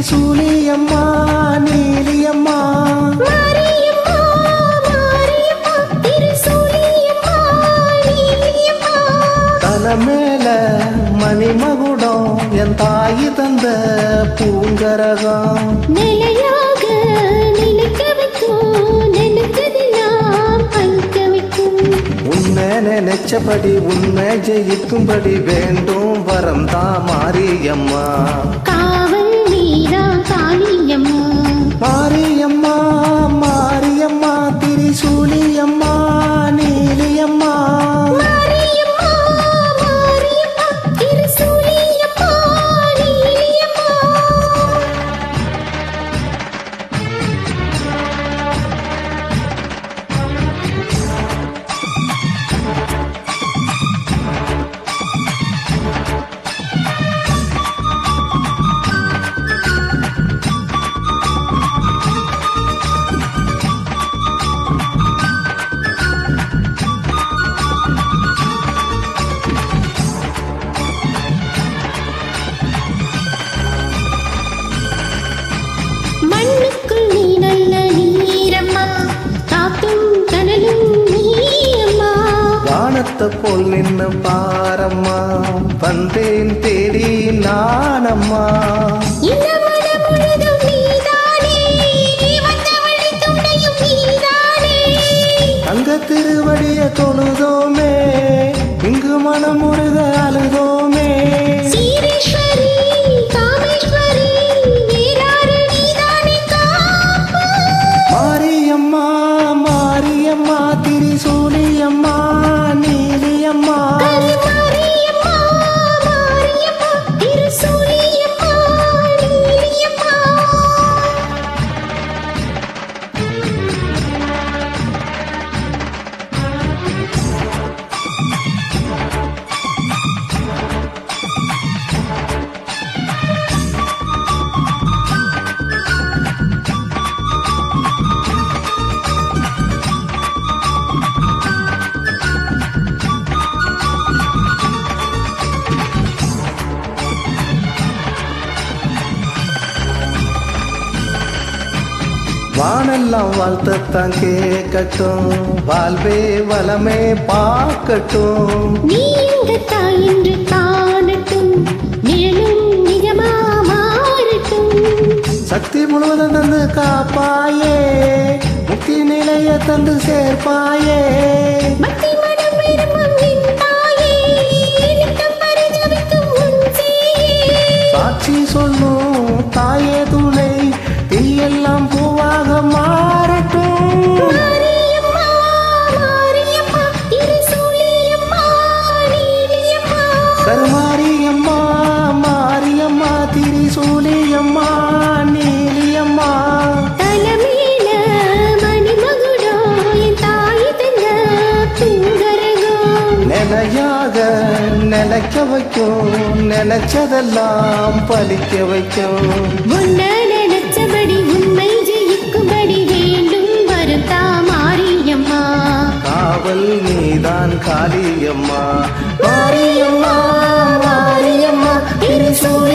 திரிசூலியம்மா நீலியம்மா மேல மணிமகுடம் என் தாயி தந்த பூங்கரகம் நிலையாக நிலைக்க வைக்கும் நினைச்சதெல்லாம் பழிக்க வைக்கும் உன்னை நினைச்சபடி உண்மை ஜெயிக்கும்படி வேண்டும் வரம் தான் மாரியம்மா காவல் நீரா காளியம்மா மாரியம்மா மாரியம்மா திரிசூலியம்மா நீலியம்மா போல் நின்னு பாரம்மா வந்தேன் தேடி நானம்மா அங்க திருவடிய தொழுதோமே இங்கு மனமுருக அழுதோமே மாரியம்மா மாரியம்மா திரிசூலியம்மா நீலியம்மா வானெல்லாம் வாழ்த்தத்தான் கேட்கட்டும் வாழ்வே வளமே பார்க்கட்டும் நீ எங்க தாயின்று காணட்டும் நிழலும் நிஜமா மாறட்டும் சக்தி முழுவதும் தந்து காப்பாயே முக்தி நிலைய தந்து சேர்ப்பாயே பக்தி மனம் விரும்பும் என் தாயே நித்தம் பரிதவிக்கும் உன் சேயே சாட்சி சொல்லும் தாயே துணை தீயெல்லாம் பூவாக மாறட்டும் மாரியம்மா மாரியம்மா திரிசூலியம்மா நீலியம்மா கருமாரியம்மா மாரியம்மா திரிசூலியம்மா நீலியம்மா தலமேல மணிமகுடம் என் தாய் தந்த பூங்கரகம் நிலையாக நிலைக்க வைக்கும் நினைச்சதெல்லாம் பலிக்க வைக்கும் உன்னை நினைச்சபடி உண்மை ஜெயிக்கும்படி வேண்டும் வருத்தா மாரியம்மா காவல் நீதான் காளியம்மா மாரியம்மா மாரியம்மா திரிசூலி